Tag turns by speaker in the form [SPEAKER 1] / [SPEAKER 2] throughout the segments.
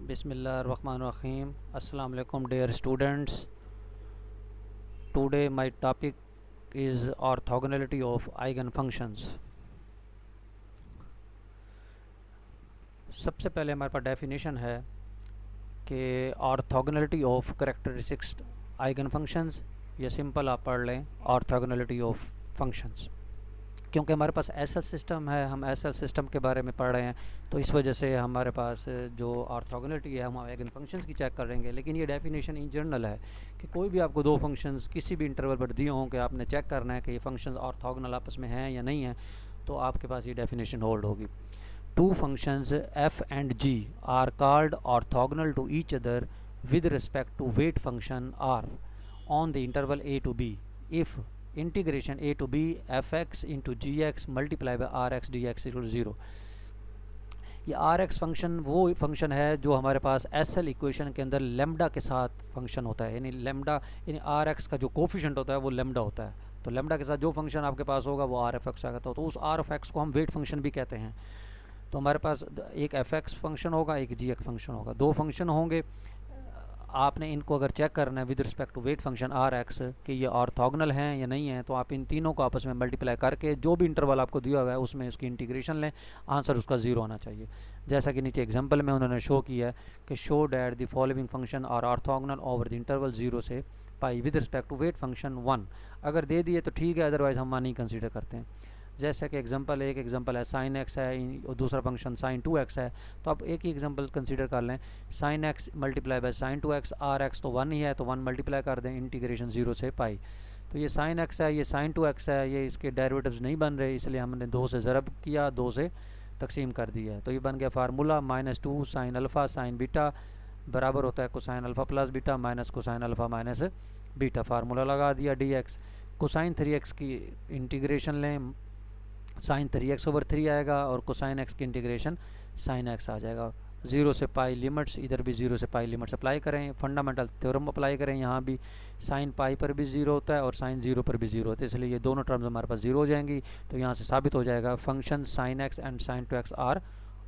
[SPEAKER 1] Bismillahirrahmanirrahim. Assalamu alaikum dear students. Today my topic is orthogonality of eigenfunctions. सबसे पहले हमारे पास definition है कि orthogonality of characteristics eigen functions, या सिंपल आप पढ़ लें ऑर्थोगोनलिटी ऑफ फंक्शंस। क्योंकि हमारे पास एसएल सिस्टम है, हम एसएल सिस्टम के बारे में पढ़ रहे हैं, तो इस वजह से हमारे पास जो ऑर्थोगोनलिटी है हम आइगन फंक्शंस की चेक करेंगे। लेकिन ये डेफिनेशन इन जनरल है कि कोई भी आपको दो फंक्शंस किसी भी इंटरवल पर दिए हों कि आपने चेक करना है कि ये फंक्शंस ऑर्थोगोनल आपस में हैं या नहीं हैं, तो आपके पास ये डेफिनेशन होल्ड होगी। Two functions f and g are called orthogonal to each other with respect to weight function r on the interval a to b if integration a to b fx into gx multiplied by rx dx equal to 0। ये are x function वो function है जो हमारे पास S L equation के अंदर lambda के साथ function होता है, यानी लेमडा यानी आर एक्स का जो कोफिशेंट होता है वो लेमडा होता है। तो लेमडा के साथ जो फंक्शन आपके पास होगा वो आर एफ एक्स आएगा, तो उस आर एफ एक्स को हम वेट फंक्शन भी कहते हैं। तो हमारे पास एक एफ एक्स फंक्शन होगा, एक जी एक्स फंक्शन होगा, दो फंक्शन होंगे। आपने इनको अगर चेक करना है with respect to weight function r x कि ये ऑर्थोगोनल हैं या नहीं है, तो आप इन तीनों को आपस में मल्टीप्लाई करके जो भी इंटरवल आपको दिया हुआ है उसमें उसकी इंटीग्रेशन लें, आंसर उसका ज़ीरो आना चाहिए। जैसा कि नीचे एग्जांपल में उन्होंने शो किया है कि show that the following function are orthogonal over the interval 0 से pi with respect to weight function 1। अगर दे दिए तो ठीक है, अदरवाइज़ हम नहीं कंसिडर करते हैं। जैसा कि एग्जांपल है साइन एक्स है और दूसरा फंक्शन साइन 2x है, तो आप एक ही एग्जांपल कंसीडर कर लें। Sine x multiply by sine 2x, r x तो 1 ही है तो 1 मल्टीप्लाई कर दें इंटीग्रेशन 0 से पाई। तो ये साइन एक्स है, ये साइन 2x है, ये इसके डेरिवेटिव्स नहीं बन रहे, इसलिए हमने 2 से ज़रब किया, 2 से तकसीम कर दिया है। तो ये बन गया formula -2 sine alpha sine beta बराबर होता है cosine alpha plus beta minus cosine alpha minus beta. Formula लगा दिया dx। कोसाइन 3x की इंटीग्रेशन लें, साइन 3x ओवर 3 आएगा और कोसाइन x की इंटीग्रेशन साइन x आ जाएगा। 0 से पाई लिमिट्स, इधर भी 0 से पाई लिमिट्स अप्लाई करें, फंडामेंटल थ्योरम अप्लाई करें। यहाँ भी साइन पाई पर भी 0 होता है और साइन 0 पर भी 0 होता है, इसलिए ये दोनों टर्म्स हमारे पास 0 हो जाएंगी। तो यहाँ से साबित हो जाएगा function sine x and sine 2x are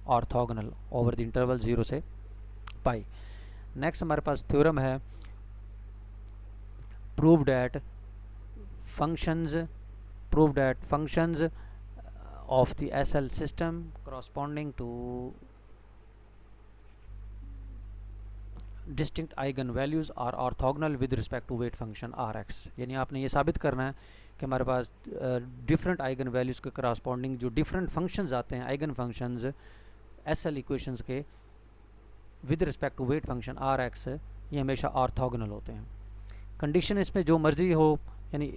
[SPEAKER 1] orthogonal over the interval 0 से पाई। नेक्स्ट हमारे पास थ्योरम है prove that functions of the SL system corresponding to distinct eigenvalues are orthogonal with respect to weight function Rx। यानी आपने ये साबित करना है कि हमारे पास डिफरेंट आइगन वैल्यूज़ के करस्पॉन्डिंग जो डिफरेंट फंक्शंस आते हैं, आइगन फंक्शंस SL इक्वेशंस के with respect to weight function Rx, ये हमेशा ऑर्थोगोनल होते हैं। कंडीशन इसमें जो मर्जी हो, यानी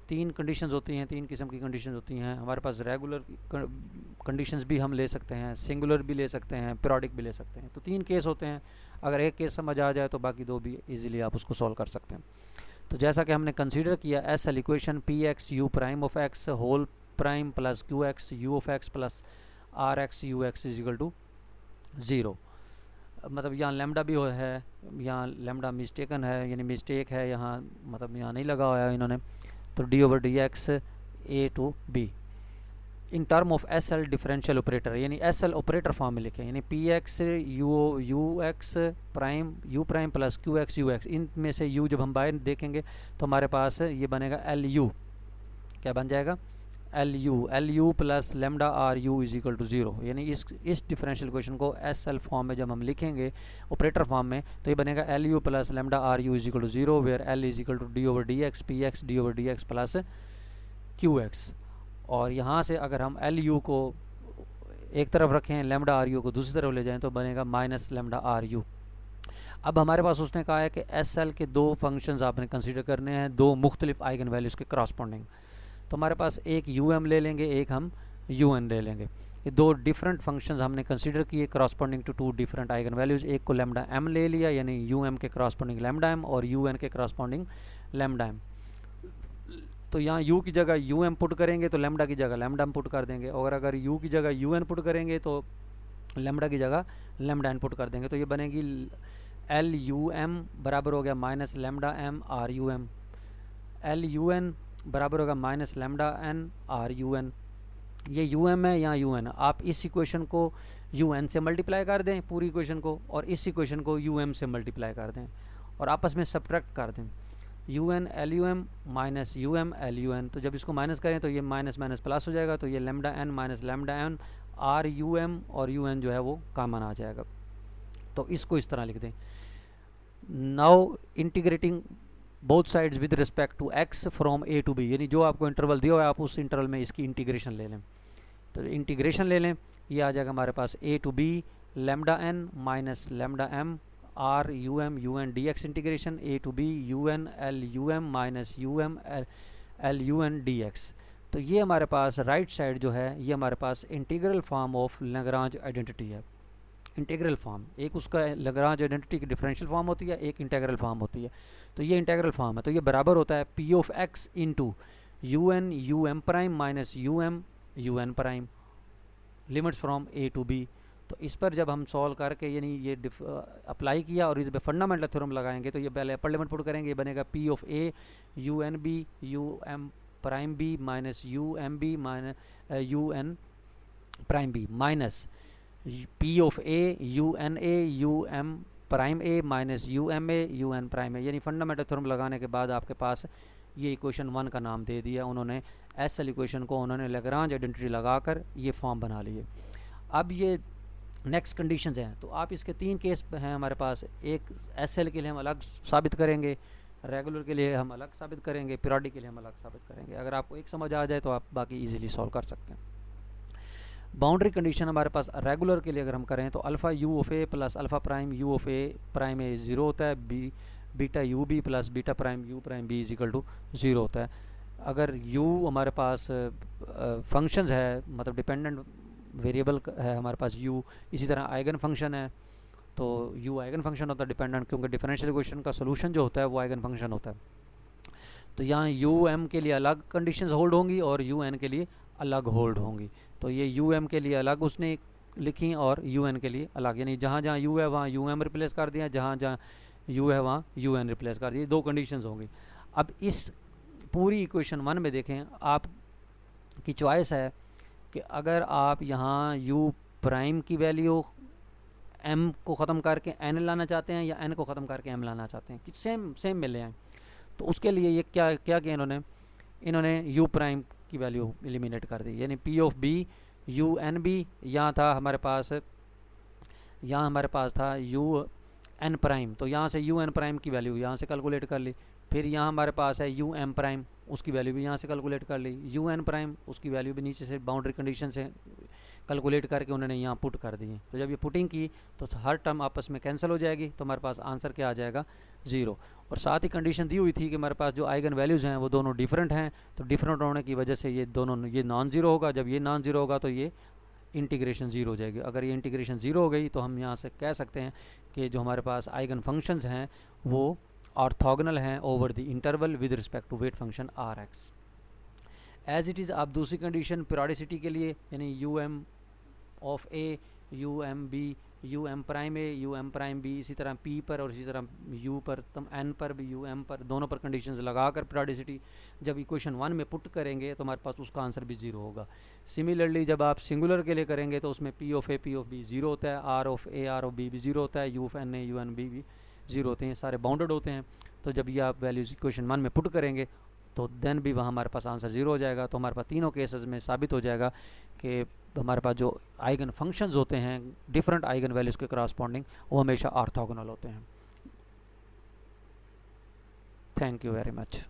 [SPEAKER 1] 3 कंडीशंस होती हैं, 3 किस्म की कंडीशंस होती हैं हमारे पास। रेगुलर कंडीशंस भी हम ले सकते हैं, सिंगुलर भी ले सकते हैं, पीरियोडिक भी ले सकते हैं। तो 3 केस होते हैं, अगर एक केस समझ आ जाए तो बाकी 2 भी इजीली आप उसको सॉल्व कर सकते हैं। तो जैसा कि हमने कंसीडर किया S L equation p x u prime of x whole prime plus q x u of x plus r x u x is equal to 0। मतलब यहाँ लेमडा भी है, यहाँ लेमडा मिस्टेकन है, यानी मिस्टेक है यहाँ, मतलब यहाँ नहीं लगा हुआ है इन्होंने। तो d over d x a to b in term of S L differential operator, यानी एस एल ऑपरेटर फॉर्म में लिखे, यानी p x u x prime you prime plus q x u x, इनमें से यू जब हम बाहर देखेंगे तो हमारे पास ये बनेगा एल यू। क्या बन जाएगा? L u plus lambda r u is equal to 0। यानी इस डिफरेंशियल इक्वेशन को एस एल फॉर्म में जब हम लिखेंगे ऑपरेटर फॉर्म में, तो ये बनेगा L u plus lambda r u is equal to 0 where L is equal to d over d x p x d over d x plus q x. और यहाँ से अगर हम एल यू को एक तरफ रखें, लेमडा आर यू को दूसरी तरफ ले जाएं, तो बनेगा माइनस लेमडा आर यू। अब हमारे पास उसने कहा है कि एस एल के 2 फंक्शंस आपने कंसीडर करने हैं, 2 मुख्तलिफ आइगन वैल्यूज़ के करस्पॉन्डिंग। तो हमारे पास एक यू एम ले लेंगे, एक हम यू एन ले लेंगे। ये 2 डिफरेंट फंक्शंस हमने कंसीडर किए corresponding to 2 different eigen values. एक को लेमडा एम ले लिया, यानी यू एम के करस्पॉन्डिंग लेमडा एम और यू एन के करस्पॉन्डिंग लेमडा एम। तो यहाँ u की जगह यू एम पुट करेंगे तो लेमडा की जगह लेमडा एम पुट कर देंगे, और अगर u की जगह यू एन पुट करेंगे तो लेमडा की जगह लेमडा एन पुट कर देंगे। तो ये बनेगी एल यू एम बराबर हो गया minus lambda m r u m, L u n बराबर होगा minus lambda n r u n. ये यू एम है, यहाँ यू एन। आप इस इक्वेशन को यू एन से मल्टीप्लाई कर दें पूरी इक्वेशन को, और इस इक्वेशन को यू एम से मल्टीप्लाई कर दें और आपस में सब्ट्रैक्ट कर दें। U n L u m minus you m L u n, तो जब इसको माइनस करें तो ये माइनस माइनस प्लस हो जाएगा, तो ये lambda n minus lambda n r u m, और यू एन जो है वो कॉमन आ जाएगा। तो इसको इस तरह लिख दें। Now integrating both sides with respect to x from a to b, यानी जो आपको इंटरवल दिया हुआ है आप उस इंटरवल में इसकी इंटीग्रेशन ले लें। तो इंटीग्रेशन ले लें, ये आ जाएगा हमारे पास a to b lambda n minus lambda m r u n d x integration a to b u n L u m minus you m L u n d x. तो ये हमारे पास राइट साइड जो है ये हमारे पास integral form of Lagrange identity है। Integral form, एक उसका लैग्रांज आइडेंटिटी की डिफरेंशियल फॉर्म होती है, एक इंटीग्रल फॉर्म होती है। तो ये इंटीग्रल फॉर्म है, तो ये बराबर होता है p of x into u M prime minus you N prime limits from a to b. तो इस पर जब हम सॉल्व करके यानी ये अप्लाई किया और इस पर फंडामेंटल थ्योरम लगाएंगे, तो ये पहले अपर लिमिट पुट करेंगे, ये बनेगा P of A you N B you M prime B minus you M B minus you N prime B minus P of A you M prime A minus you N prime A. यानी fundamental theorem लगाने के बाद आपके पास ये equation 1 का नाम दे दिया उन्होंने, एस एल इक्वेशन को उन्होंने लैग्रांज आइडेंटिटी लगाकर ये फॉर्म बना लिए। अब ये नेक्स्ट कंडीशंस हैं, तो आप इसके 3 केस हैं हमारे पास। एक एस एल के लिए हम अलग साबित करेंगे, रेगुलर के लिए हम अलग साबित करेंगे, पीरियोडिक के लिए हम अलग साबित करेंगे। अगर आपको एक समझ आ जाए तो आप बाकी इजीली सॉल्व कर सकते हैं। बाउंड्री कंडीशन हमारे पास रेगुलर के लिए अगर हम करें तो alpha U of A plus alpha prime U of A prime A 0 होता है, beta U B plus beta prime you prime B is equal to 0 होता है। अगर यू हमारे पास फंक्शंस है, मतलब डिपेंडेंट वेरिएबल है हमारे पास यू, इसी तरह आइगन फंक्शन है, तो यू आइगन फंक्शन होता है डिपेंडेंट, क्योंकि डिफरेंशियल इक्वेशन का सोल्यूशन जो होता है वो आइगन फंक्शन होता है। तो यहाँ यू एम के लिए अलग कंडीशंस होल्ड होंगी और यू एन के लिए अलग होल्ड होंगी। तो ये यू एम के लिए अलग उसने लिखी और यू एन के लिए अलग, यानी जहाँ जहाँ यू है वहाँ यू एम रिप्लेस कर दिया, जहाँ जहाँ यू है वहाँ यू एन रिप्लेस कर दिया। 2 कंडीशंस होंगी। अब इस पूरी इक्वेशन 1 में देखें, आप की चॉइस है कि अगर आप यहाँ यू प्राइम की वैल्यू एम को ख़त्म करके एन लाना चाहते हैं या एन को ख़त्म करके एम लाना चाहते हैं कि सेम में ले आएँ। तो उसके लिए ये क्या किया इन्होंने यू प्राइम की वैल्यू एलिमिनेट कर दी, यानी p of b u N b, यहाँ हमारे पास था यू एन प्राइम, तो यहाँ से यू एन प्राइम की वैल्यू यहाँ से कैलकुलेट कर ली। फिर यहाँ हमारे पास है यू एम प्राइम, उसकी वैल्यू भी यहाँ से कैलकुलेट कर ली। यू एन प्राइम उसकी वैल्यू भी नीचे से बाउंड्री कंडीशन से कैलकुलेट करके उन्होंने यहाँ पुट कर दी है। तो जब ये पुटिंग की तो हर टर्म आपस में कैंसिल हो जाएगी, तो हमारे पास आंसर क्या आ जाएगा 0। और साथ ही कंडीशन दी हुई थी कि हमारे पास जो आइगन वैल्यूज़ हैं वो दोनों डिफरेंट हैं, तो डिफरेंट होने की वजह से ये नॉन ज़ीरो होगा। जब ये नॉन ज़ीरो होगा तो ये इंटीग्रेशन 0 हो जाएगी। अगर ये इंटीग्रेशन 0 हो गई तो हम यहाँ से कह सकते हैं कि जो हमारे पास आइगन फंक्शंस हैं वो ऑर्थोगोनल हैं over the interval with respect to weight function r x. As it is आप दूसरी कंडीशन पीरियोडिसिटी के लिए, यानी u m of A you M b you M prime a you M prime b, इसी तरह P पर और इसी तरह यू पर, तुम एन पर भी यू एम पर, दोनों पर कंडीशंस लगाकर पीरियोडिसिटी जब इक्वेशन 1 में पुट करेंगे तो हमारे पास उसका आंसर भी 0 होगा। सिमिलरली जब आप सिंगुलर के लिए करेंगे तो उसमें पी ऑफ बी 0 होता है, आर ऑफ बी भी 0 होता है, u of n a you N b भी 0 होते हैं, सारे बाउंडेड होते हैं। तो जब ये आप वैल्यूज इक्वेशन 1 में पुट करेंगे तो देन भी वहाँ हमारे पास आंसर 0 हो जाएगा। तो हमारे पास तीनों केसेस में साबित हो जाएगा कि हमारे पास जो आइगन फंक्शंस होते हैं डिफरेंट आइगन वैल्यूज़ के करस्पॉन्डिंग वो हमेशा ऑर्थोगोनल होते हैं। Thank you very much.